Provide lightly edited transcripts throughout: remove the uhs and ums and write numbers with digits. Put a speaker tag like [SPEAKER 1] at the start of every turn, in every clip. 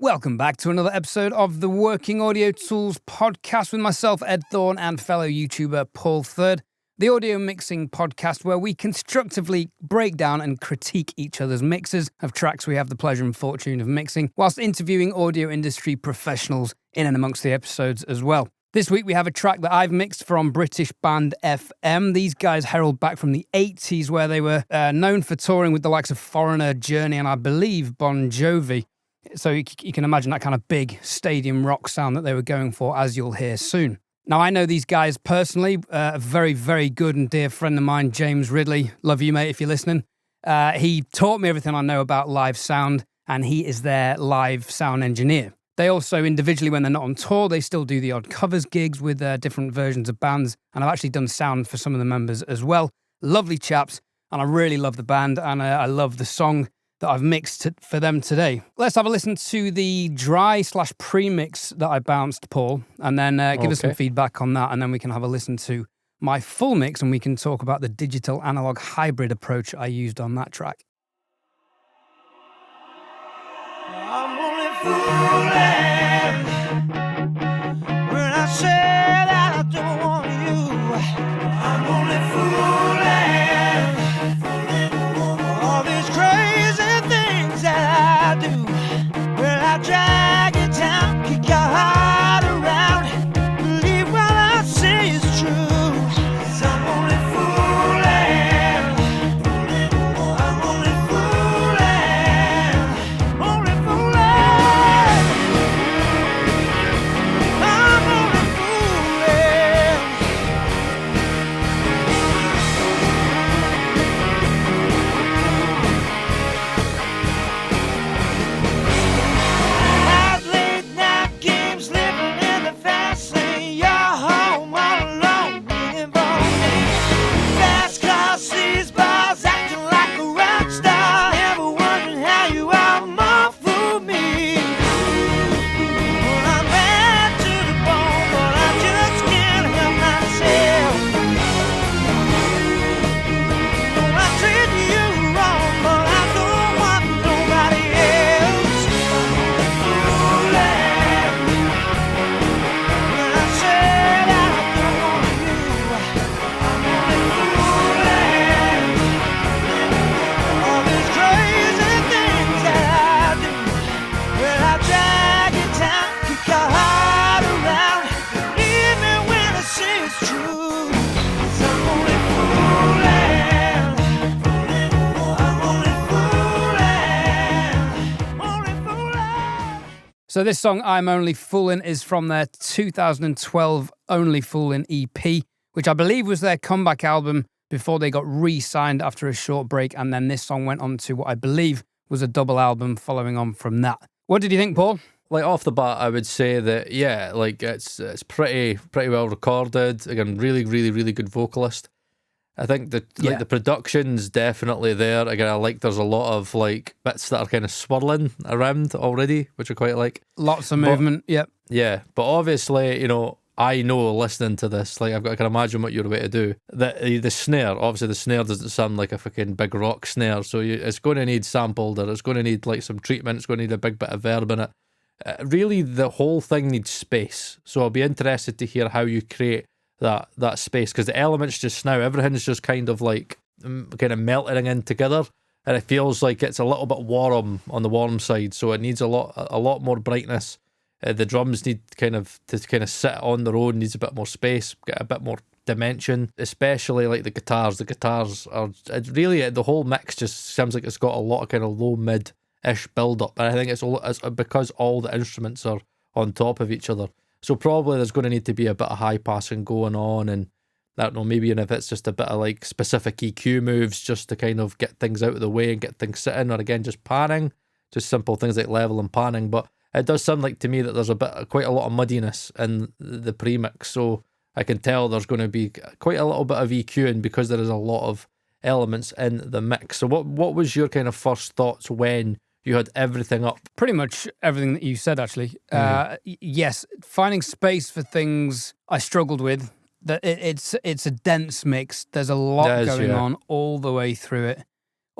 [SPEAKER 1] Welcome back to another episode of the Working Audio Tools podcast with myself, Ed Thorne, and fellow YouTuber Paul Third, the audio mixing podcast where we constructively break down and critique each other's mixes of tracks we have the pleasure and fortune of mixing, whilst interviewing audio industry professionals in and amongst the episodes as well. This week we have a track that I've mixed from British band FM. These guys herald back from the 80s where they were known for touring with the likes of Foreigner, Journey, and I believe Bon Jovi. So you can imagine that kind of big stadium rock sound that they were going for, as you'll hear soon. Now, I know these guys personally. A very, very good and dear friend of mine, James Ridley. Love you, mate, if you're listening. He taught me everything I know about live sound, and he is their live sound engineer. They also, individually, when they're not on tour, they still do the odd covers gigs with different versions of bands, and I've actually done sound for some of the members as well. Lovely chaps, and I really love the band, and I love the song that I've mixed for them today. Let's have a listen to the dry/pre-mix that I bounced, Paul, and then give us some feedback on that, and then we can have a listen to my full mix, and we can talk about the digital analog hybrid approach I used on that track.
[SPEAKER 2] I'm only fooling when I say that I don't want you. I'm only fooling all these crazy things that I do. Well, I drag you down, kick your heart around, believe what I say is true. 'Cause I'm only fooling. I'm only fooling. Only fooling. I'm only fooling. Out late night games, living in the fast lane. You're home all alone, waiting for me. Fast cars, seas, bars, acting like a rock star. Ever wondering how you are more for me? Well, I'm bad to the bone, but I just can't help myself. Well, I treat you wrong, but I don't want nobody else. Fooling. When I say that I don't want you, I'm only fooling. All these crazy things that I do. Well, I drag you down, kick your heart around, believe me when I say it's true. 'Cause I'm only fooling. I'm only fooling. Only fooling.
[SPEAKER 1] So this song, I'm Only Foolin', is from their 2012 Only Foolin' EP, which I believe was their comeback album before they got re-signed after a short break, and then this song went on to what I believe was a double album following on from that. What did you think, Paul?
[SPEAKER 3] Like off the bat, I would say that it's pretty well recorded. Again, really good vocalist. I think the production's definitely there. Again, I like there's a lot of like bits that are kind of swirling around already, which I quite like.
[SPEAKER 1] Lots of movement, yep.
[SPEAKER 3] Yeah, but obviously, I know listening to this, like I can imagine what you're about to do. The snare, obviously the snare doesn't sound like a fucking big rock snare, so it's going to need sampled, or it's going to need like some treatment, it's going to need a big bit of verb in it. Really, the whole thing needs space, so I'll be interested to hear how you create that space, because the elements just now, everything's just kind of like kind of melting in together, and it feels like it's a little bit warm on the warm side, so it needs a lot more brightness. The drums need to sit on their own, needs a bit more space, get a bit more dimension, especially like the guitars. The guitars are really, the whole mix just seems like it's got a lot of kind of low mid-ish build up, and I think it's because all the instruments are on top of each other. So probably there's going to need to be a bit of high passing going on, and I don't know, maybe even if it's just a bit of like specific EQ moves just to kind of get things out of the way and get things sitting, or again just panning, just simple things like level and panning. But it does sound like to me that there's quite a lot of muddiness in the premix, so I can tell there's going to be quite a little bit of EQing because there is a lot of elements in the mix. So what was your kind of first thoughts when you had everything up?
[SPEAKER 1] Pretty much everything that you said, actually. Yes, finding space for things I struggled with. That it's a dense mix. There's a lot going on all the way through it.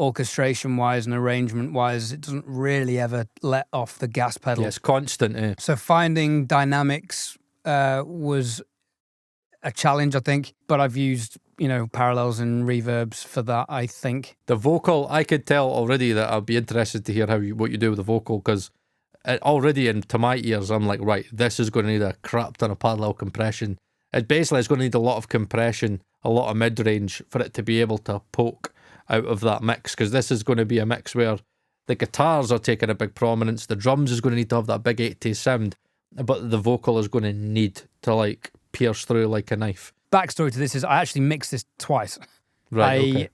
[SPEAKER 1] orchestration wise and arrangement wise, it doesn't really ever let off the gas pedal.
[SPEAKER 3] Yeah, it's constant, eh?
[SPEAKER 1] So finding dynamics was a challenge, I think, but I've used, parallels and reverbs for that, I think.
[SPEAKER 3] The vocal, I could tell already that I'll be interested to hear what you do with the vocal, because already into my ears, I'm like, right, this is going to need a crap ton of parallel compression. It's going to need a lot of compression, a lot of mid-range for it to be able to poke out of that mix, because this is going to be a mix where the guitars are taking a big prominence, the drums is going to need to have that big 80s sound, but the vocal is going to need to like pierce through like a knife.
[SPEAKER 1] Backstory to this is I actually mixed this twice.
[SPEAKER 3] Right,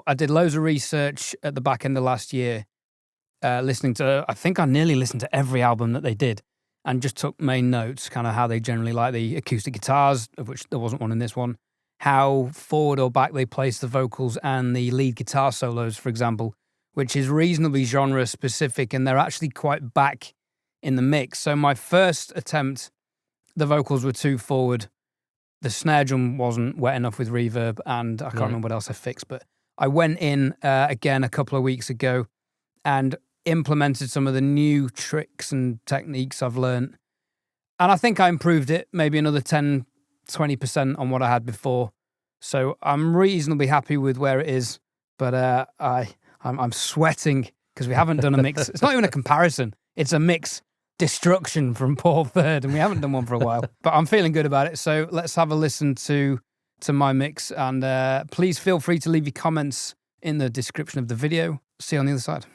[SPEAKER 1] I did loads of research at the back end of last year, listening to, I think I nearly listened to every album that they did, and just took main notes, kind of how they generally like the acoustic guitars, of which there wasn't one in this one, how forward or back they place the vocals and the lead guitar solos, for example, which is reasonably genre specific, and they're actually quite back in the mix. So my first attempt, the vocals were too forward. The snare drum wasn't wet enough with reverb, and I can't remember what else I fixed, but I went in again a couple of weeks ago and implemented some of the new tricks and techniques I've learned. And I think I improved it maybe another 10, 20% on what I had before. So I'm reasonably happy with where it is, but I'm sweating because we haven't done a mix. It's not even a comparison. It's a mix destruction from Paul Third, and we haven't done one for a while. But I'm feeling good about it. So let's have a listen to my mix, and please feel free to leave your comments in the description of the video. See you on the other side.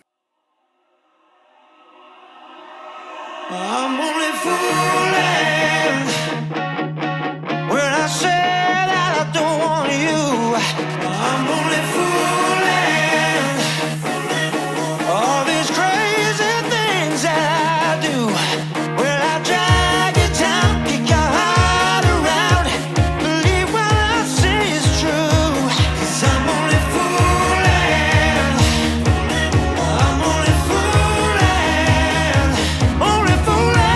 [SPEAKER 2] I'm only fooling when I say that I don't want you. I'm only fooling all these crazy things that I do. Well, I drag you down, kick your heart around, believe what I say is true. 'Cause I'm only fooling. I'm only fooling. Only fooling.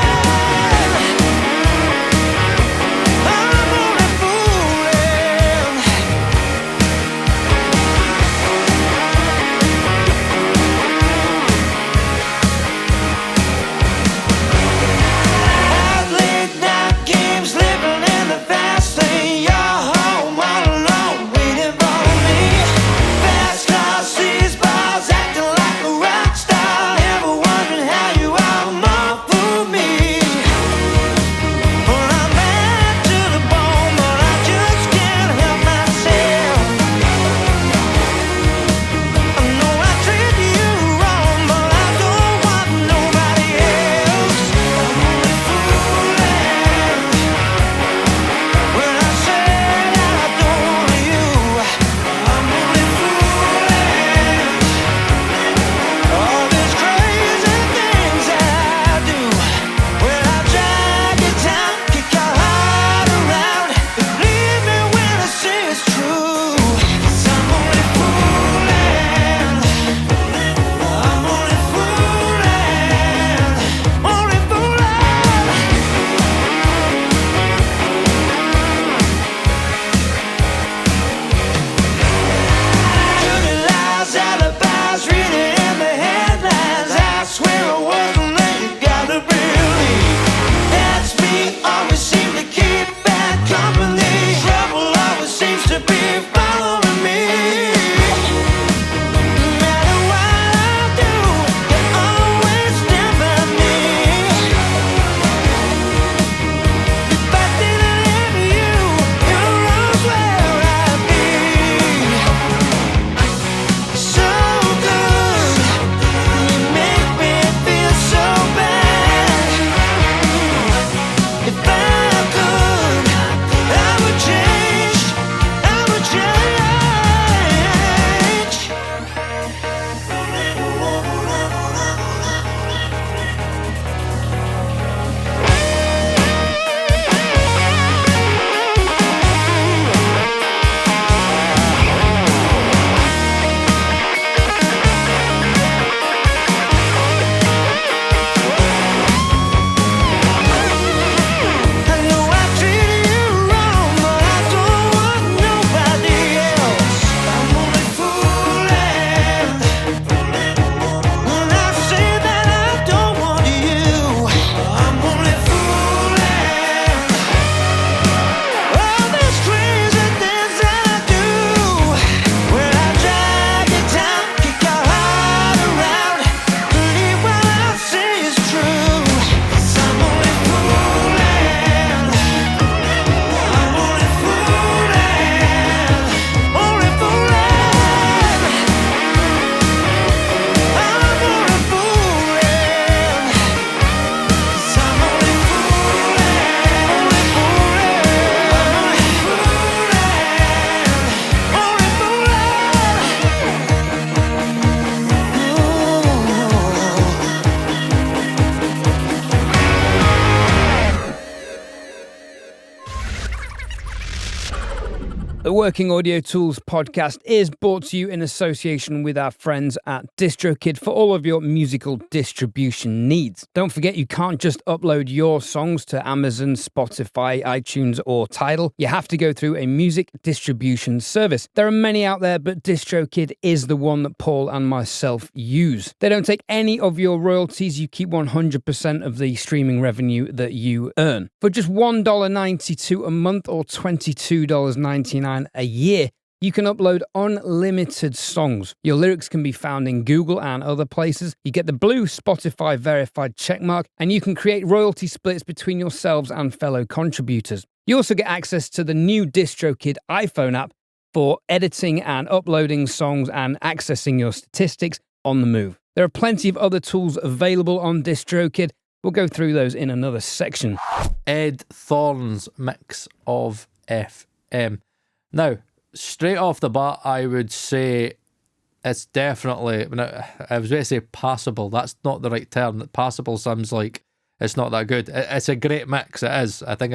[SPEAKER 1] The Working Audio Tools podcast is brought to you in association with our friends at DistroKid for all of your musical distribution needs. Don't forget, you can't just upload your songs to Amazon, Spotify, iTunes, or Tidal. You have to go through a music distribution service. There are many out there, but DistroKid is the one that Paul and myself use. They don't take any of your royalties. You keep 100% of the streaming revenue that you earn. For just $1.92 a month or $22.99 a year, you can upload unlimited songs. Your lyrics can be found in Google and other places. You get the blue Spotify verified checkmark, and you can create royalty splits between yourselves and fellow contributors. You also get access to the new DistroKid iPhone app for editing and uploading songs and accessing your statistics on the move. There are plenty of other tools available on DistroKid. We'll go through those in another section.
[SPEAKER 3] Ed Thorne's mix of FM. Now, straight off the bat, I would say it's definitely, I was going to say passable. That's not the right term. Passable sounds like it's not that good. It's a great mix. It is. I think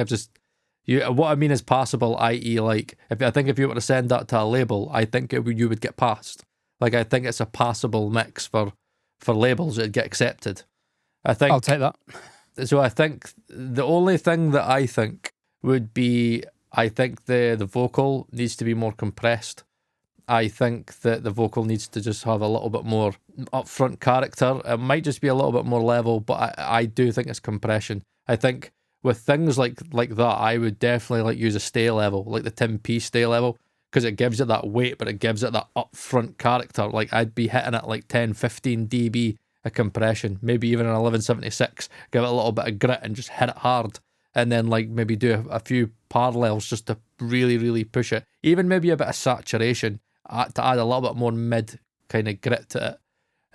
[SPEAKER 3] what I mean is passable, i.e. like, if you were to send that to a label, I think you would get passed. Like, I think it's a passable mix for labels. It'd get accepted.
[SPEAKER 1] I'll take that.
[SPEAKER 3] So I think the only thing that I think would be, I think the vocal needs to be more compressed. I think that the vocal needs to just have a little bit more upfront character. It might just be a little bit more level, but I do think it's compression. I think with things like that, I would definitely use a stay level, like the Tim P stay level, because it gives it that weight, but it gives it that upfront character. Like, I'd be hitting it like 10, 15 dB of compression, maybe even an 1176, give it a little bit of grit and just hit it hard. And then like maybe do a few parallels just to really, really push it. Even maybe a bit of saturation to add a little bit more mid kind of grit to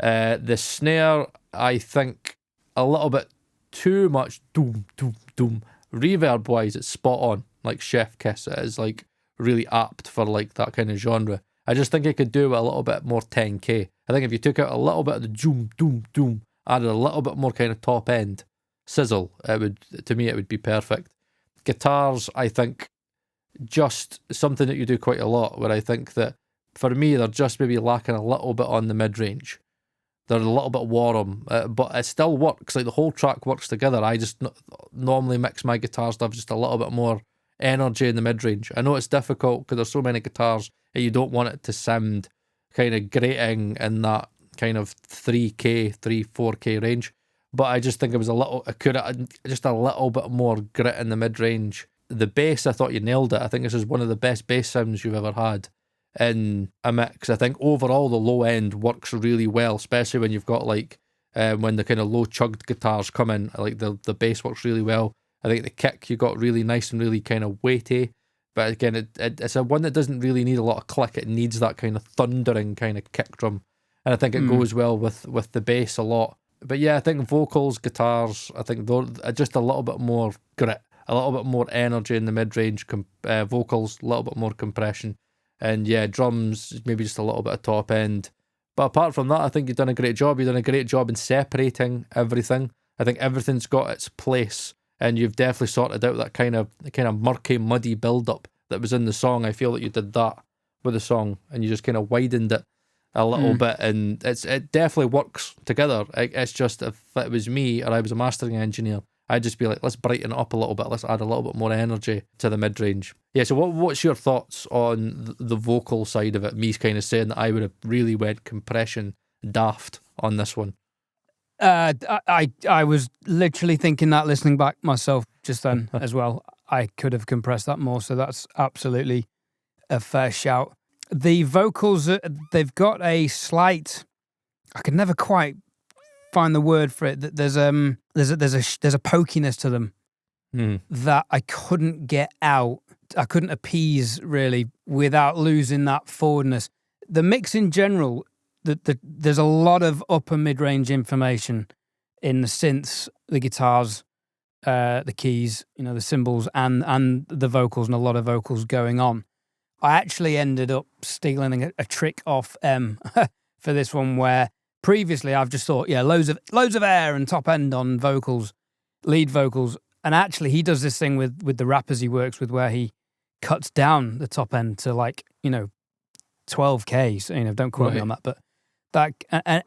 [SPEAKER 3] it. The snare, I think a little bit too much doom, doom, doom. Reverb wise, it's spot on. Like Chef Kiss, it is like really apt for like that kind of genre. I just think it could do with a little bit more 10k. I think if you took out a little bit of the doom, doom, doom, added a little bit more kind of top end sizzle, it would be perfect. Guitars, I think, just something that you do quite a lot, where I think that for me they're just maybe lacking a little bit on the mid-range. They're a little bit warm, but it still works. Like, the whole track works together. I just normally mix my guitar stuff just a little bit more energy in the mid-range. I know it's difficult because there's so many guitars and you don't want it to sound kind of grating in that kind of 4K range. But I just think it could have just a little bit more grit in the mid-range. The bass, I thought you nailed it. I think this is one of the best bass sounds you've ever had in a mix. I think overall the low end works really well, especially when you've got like, when the kind of low chugged guitars come in, like the bass works really well. I think the kick you got really nice and really kind of weighty. But again, it's a one that doesn't really need a lot of click. It needs that kind of thundering kind of kick drum. And I think it goes well with the bass a lot. But yeah, I think vocals, guitars, I think they're just a little bit more grit, a little bit more energy in the mid-range, vocals, a little bit more compression. And yeah, drums, maybe just a little bit of top end. But apart from that, I think you've done a great job. You've done a great job in separating everything. I think everything's got its place. And you've definitely sorted out that kind of murky, muddy build-up that was in the song. I feel that you did that with the song, and you just kind of widened it a little bit, and it definitely works together. It's just, if it was me or I was a mastering engineer, I'd just be like, let's brighten it up a little bit, let's add a little bit more energy to the mid-range. Yeah, so what's your thoughts on the vocal side of it? Me kind of saying that I would have really went compression daft on this one.
[SPEAKER 1] I was literally thinking that, listening back myself just then as well. I could have compressed that more, so that's absolutely a fair shout. The vocals, they've got a slight, I could never quite find the word for it. There's a pokiness to them that I couldn't get out. I couldn't appease really without losing that forwardness. The mix in general, there's a lot of upper mid-range information in the synths, the guitars, the keys, the cymbals, and the vocals, and a lot of vocals going on. I actually ended up stealing a trick off for this one, where previously I've just thought, loads of air and top end on vocals, lead vocals, and actually he does this thing with the rappers he works with, where he cuts down the top end to like, 12K. So, don't quote me
[SPEAKER 3] Right.
[SPEAKER 1] on that, but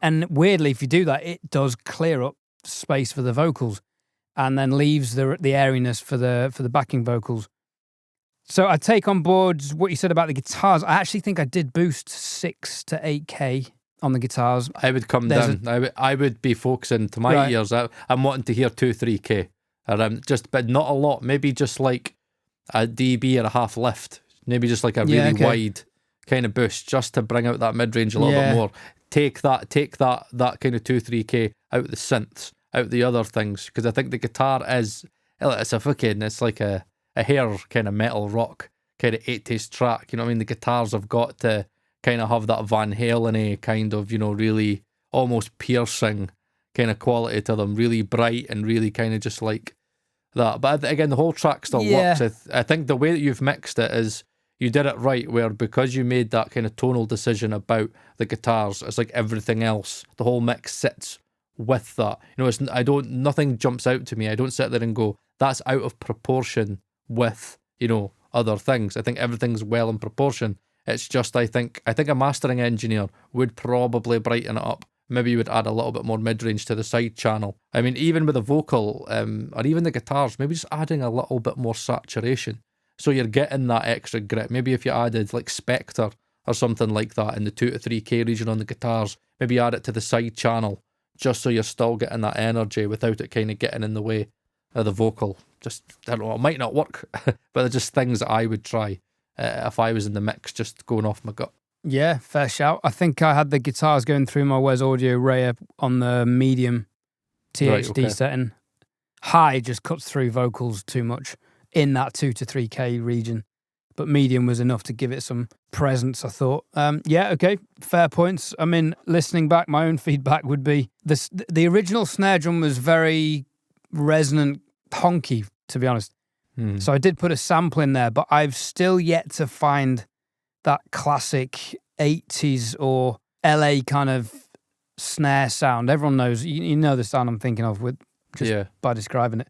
[SPEAKER 1] and weirdly, if you do that, it does clear up space for the vocals and then leaves the airiness for the backing vocals. So I take on board what you said about the guitars. I actually think I did boost 6 to 8K on the guitars.
[SPEAKER 3] I would come down. I would be focusing to my
[SPEAKER 1] Right.
[SPEAKER 3] ears. I'm wanting to hear 2-3K, but not a lot. Maybe just like a dB or a half lift. Maybe just like a really wide kind of boost, just to bring out that mid range a little bit more. Take that kind of 2-3K out the synths, out the other things, because I think the guitar it's like a hair kind of metal rock kind of 80s track. You know what I mean? The guitars have got to kind of have that Van Halen-y kind of, really almost piercing kind of quality to them, really bright and really kind of just like that. But again, the whole track still works. I think the way that you've mixed it is you did it right, where because you made that kind of tonal decision about the guitars, it's like everything else, the whole mix sits with that. Nothing jumps out to me. I don't sit there and go, that's out of proportion with, other things. I think everything's well in proportion. It's just, I think a mastering engineer would probably brighten it up. Maybe you would add a little bit more mid-range to the side channel. I mean, even with the vocal, or even the guitars, maybe just adding a little bit more saturation. So you're getting that extra grit. Maybe if you added like Spectre or something like that in the 2 to 3K region on the guitars, maybe add it to the side channel, just so you're still getting that energy without it kind of getting in the way of the vocal. Just, I don't know, it might not work, but they're just things that I would try if I was in the mix, just going off my gut.
[SPEAKER 1] Yeah, fair shout. I think I had the guitars going through my Wes Audio Raya on the medium THD setting. High just cuts through vocals too much in that 2 to 3K region, but medium was enough to give it some presence, I thought. Fair points. I mean, listening back, my own feedback would be the original snare drum was very resonant, honky, to be honest. So I did put a sample in there, but I've still yet to find that classic 80s or LA kind of snare sound. Everyone knows, you know the sound I'm thinking of by describing it.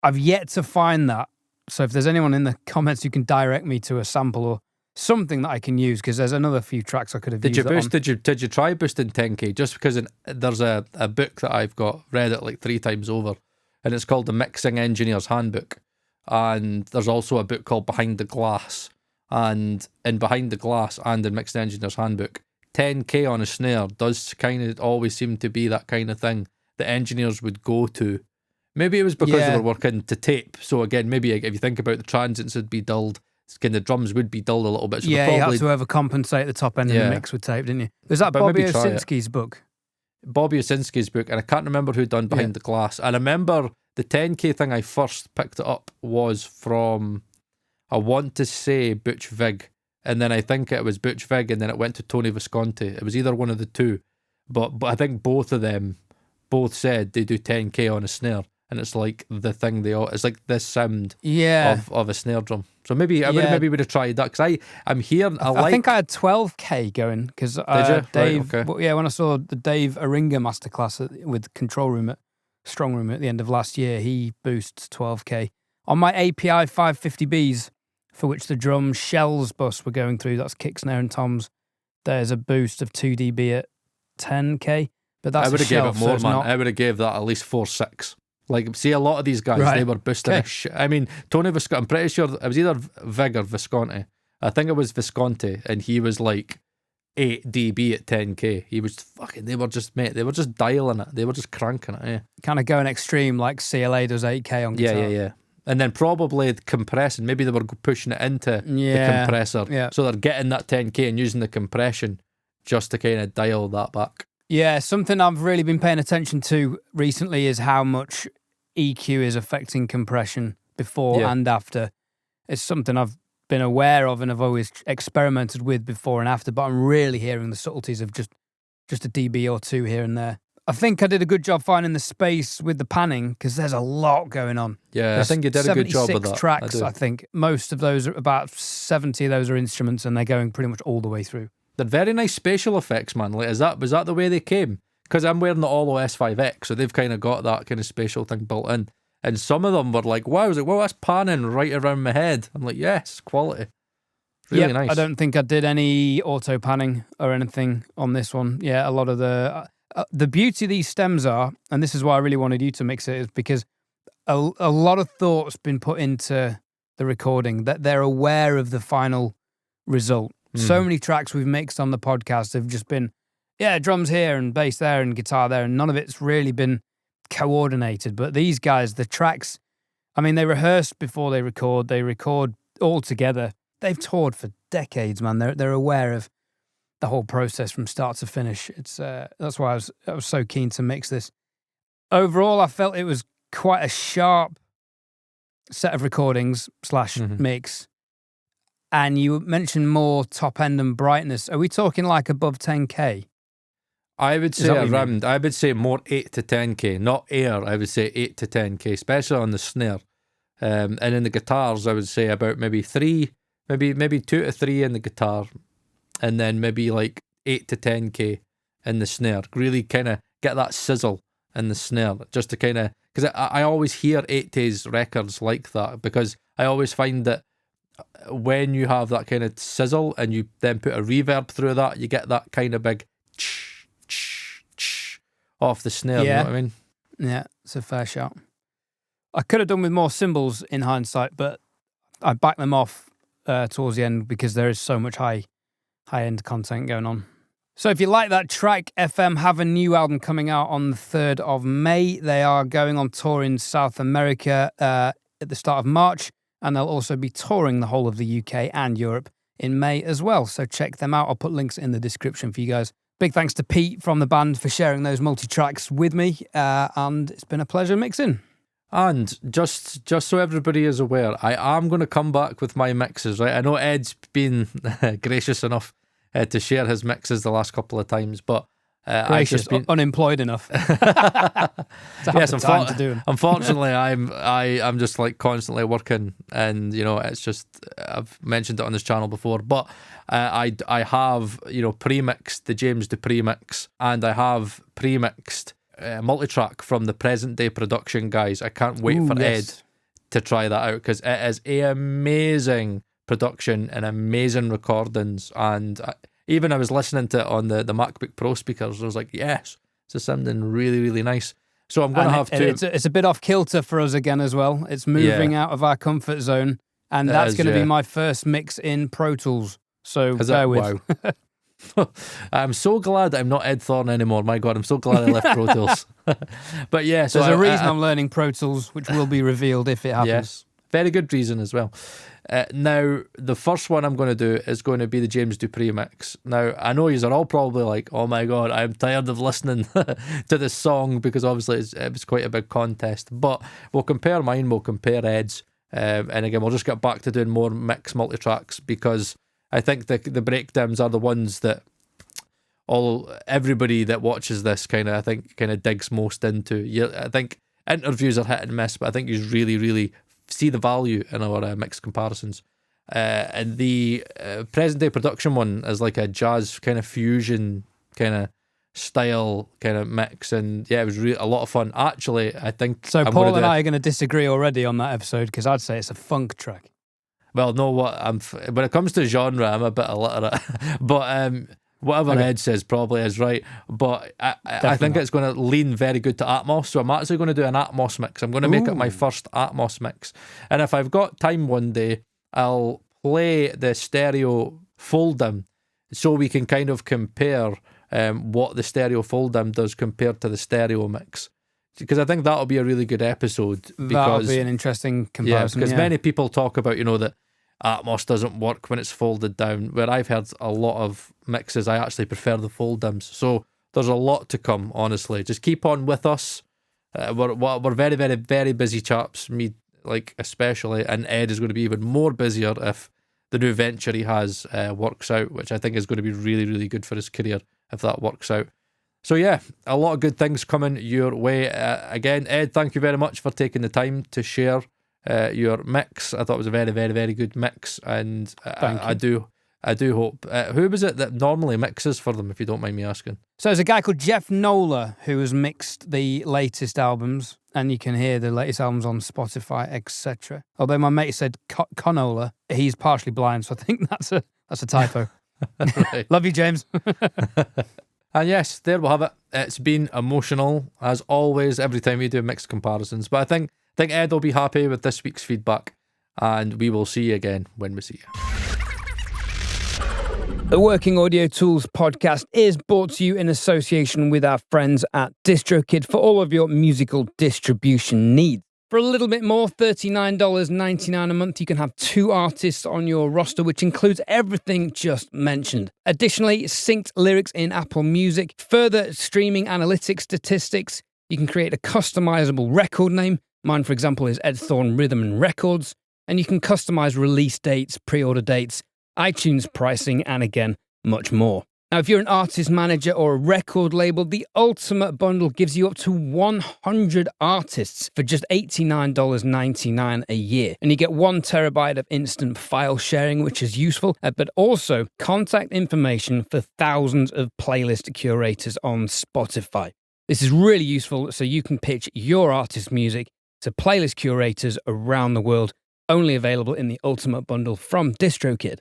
[SPEAKER 1] I've yet to find that. So if there's anyone in the comments who can direct me to a sample or something that I can use, because there's another few tracks I could have used.
[SPEAKER 3] Did you try boosting 10K? Just because there's a book that I've got, read it like 3 times over, and it's called the Mixing Engineer's Handbook. And there's also a book called Behind the Glass. And in Behind the Glass and in Mixing Engineer's Handbook, 10K on a snare does kind of always seem to be that kind of thing that engineers would go to. Maybe it was because they were working to tape. So again, maybe if you think about the transients would be dulled, the drums would be dulled a little bit. So
[SPEAKER 1] you had to overcompensate the top end of the mix with tape, didn't you? Was that Bobby Owsinski's book?
[SPEAKER 3] Bobby Owsinski's book, and I can't remember who done Behind the Glass. And I remember the 10K thing I first picked it up was from, I want to say Butch Vig, and then I think it was Butch Vig, and then it went to Tony Visconti. It was either one of the two, but I think both of them said they do 10K on a snare, and it's like the thing it's like this sound of a snare drum. So maybe I would have tried that, because I'm hearing
[SPEAKER 1] I think I had 12K going, because Dave, when I saw the Dave Aringa masterclass with Control Room at Strong Room at the end of last year, he boosts 12K on my API 550Bs, for which the drum shells bus were going through. That's kick, snare, and toms. There's a boost of 2 dB at 10K, but that's
[SPEAKER 3] I would have gave it more,
[SPEAKER 1] so
[SPEAKER 3] man. I would have gave that at least 4.6. Like, see, a lot of these guys, they were boosting I mean, Tony Visconti, I'm pretty sure it was either Vig or Visconti. I think it was Visconti, and he was like 8 dB at 10K. He was they were just dialing it. They were just cranking it,
[SPEAKER 1] Kind of going extreme, like CLA does 8K on guitar.
[SPEAKER 3] Yeah. And then probably compressing. Maybe they were pushing it into the compressor. Yeah. So they're getting that 10K and using the compression just to kind of dial that back.
[SPEAKER 1] Yeah, something I've really been paying attention to recently is how much EQ is affecting compression before and after. It's something I've been aware of and I've always experimented with before and after, but I'm really hearing the subtleties of just a dB or two here and there. I think I did a good job finding the space with the panning, because there's a lot going on.
[SPEAKER 3] Yeah, I think you did a good job with that.
[SPEAKER 1] 76 tracks, I think. Most of those, about 70 of those are instruments, and they're going pretty much all the way through.
[SPEAKER 3] They're very nice spatial effects, man. Like, was that the way they came? Because I'm wearing the Olo S5X, so they've kind of got that kind of spatial thing built in. And some of them were like, wow, I was like, well, that's panning right around my head. I'm like, yes, quality. Really nice.
[SPEAKER 1] I don't think I did any auto panning or anything on this one. Yeah, a lot of the beauty of these stems are, and this is why I really wanted you to mix it, is because a lot of thought's been put into the recording, that they're aware of the final result. So many tracks we've mixed on the podcast have just been, drums here and bass there and guitar there, and none of it's really been coordinated. But these guys, the tracks, I mean, they rehearse before they record all together. They've toured for decades, man. They're aware of the whole process from start to finish. It's that's why I was so keen to mix this. Overall, I felt it was quite a sharp set of recordings / mix. And you mentioned more top end and brightness. Are we talking like above 10K?
[SPEAKER 3] I would say around, I would say more 8 to 10K, not air. I would say 8 to 10K, especially on the snare. And in the guitars, I would say about maybe 3, maybe 2 to 3 in the guitar, and then maybe like 8 to 10K in the snare. Really kind of get that sizzle in the snare, just to kind of, because I always hear 80s records like that, because I always find that when you have that kind of sizzle and you then put a reverb through that, you get that kind of big off the snare. You know what I mean?
[SPEAKER 1] Yeah, it's a fair shout. I could have done with more cymbals in hindsight, but I backed them off towards the end because there is so much high-end content going on. So if you like that track, FM have a new album coming out on the 3rd of May. They are going on tour in South America at the start of March, and they'll also be touring the whole of the UK and Europe in May as well. So check them out. I'll put links in the description for you guys. Big thanks to Pete from the band for sharing those multi-tracks with me, and it's been a pleasure mixing.
[SPEAKER 3] And just so everybody is aware, I am going to come back with my mixes, right? I know Ed's been gracious enough to share his mixes the last couple of times, but I've just been
[SPEAKER 1] unemployed enough to have the time to do them.
[SPEAKER 3] Unfortunately, I'm just like constantly working, and you know, it's just, I've mentioned it on this channel before, but I have, you know, pre-mixed the James Dupree mix, and I have pre-mixed multi-track from the Present Day Production guys. I can't wait for Ed to try that out, because it is an amazing production and amazing recordings. And even I was listening to it on the MacBook Pro speakers, I was like, yes, this is something really, really nice. So I'm going to have to...
[SPEAKER 1] It's a bit off kilter for us again as well. It's moving out of our comfort zone, and that's going to be my first mix in Pro Tools. So bear with.
[SPEAKER 3] Wow. I'm so glad I'm not Ed Thorne anymore. My God, I'm so glad I left Pro Tools. But yeah, so
[SPEAKER 1] there's a reason I'm learning Pro Tools, which will be revealed if it happens.
[SPEAKER 3] Yes, very good reason as well. Now, the first one I'm going to do is going to be the James Dupree mix. Now, I know you are all probably like, oh my God, I'm tired of listening to this song, because obviously it was quite a big contest. But we'll compare mine, we'll compare Ed's, and again, we'll just get back to doing more mix multi-tracks, because I think the breakdowns are the ones that everybody that watches this kind of digs most into. I think interviews are hit and miss, but I think you really, really see the value in our mixed comparisons. And the Present Day Production one is like a jazz kind of fusion kind of style kind of mix, and yeah, it was really a lot of fun. Actually, I think
[SPEAKER 1] so. Paul and I are going to disagree already on that episode, because I'd say it's a funk track.
[SPEAKER 3] Well, no, when it comes to genre, I'm a bit illiterate. But whatever Ed says probably is right. But I think it's going to lean very good to Atmos. So I'm actually going to do an Atmos mix. I'm going to make it my first Atmos mix. And if I've got time one day, I'll play the stereo fold down, so we can kind of compare what the stereo fold down does compared to the stereo mix. Because I think that'll be a really good episode.
[SPEAKER 1] That'll be an interesting comparison.
[SPEAKER 3] Because many people talk about, you know, that Atmos doesn't work when it's folded down, where I've heard a lot of mixes, I actually prefer the fold downs. So there's a lot to come, honestly. Just keep on with us. We're very, very, very busy chaps, me like especially, and Ed is going to be even more busier if the new venture he has works out, which I think is going to be really, really good for his career if that works out. So yeah, a lot of good things coming your way. Again, Ed, thank you very much for taking the time to share your mix. I thought it was a very, very, very good mix, and I I do hope. Who was it that normally mixes for them, if you don't mind me asking?
[SPEAKER 1] So there's a guy called Jeff Nola who has mixed the latest albums, and you can hear the latest albums on Spotify, etc. Although my mate said Conola, he's partially blind, so I think that's a typo. Love you, James.
[SPEAKER 3] And yes, there we'll have it. It's been emotional, as always, every time we do mixed comparisons. But I think Ed will be happy with this week's feedback, and we will see you again when we see you.
[SPEAKER 1] The Working Audio Tools podcast is brought to you in association with our friends at DistroKid for all of your musical distribution needs. For a little bit more, $39.99 a month, you can have 2 artists on your roster, which includes everything just mentioned. Additionally, synced lyrics in Apple Music, further streaming analytics statistics. You can create a customizable record name. Mine, for example, is Ed Thorne Rhythm and Records. And you can customize release dates, pre-order dates, iTunes pricing, and again, much more. Now, if you're an artist manager or a record label, the Ultimate Bundle gives you up to 100 artists for just $89.99 a year. And you get 1 terabyte of instant file sharing, which is useful, but also contact information for thousands of playlist curators on Spotify. This is really useful so you can pitch your artist music to playlist curators around the world, only available in the Ultimate Bundle from DistroKid.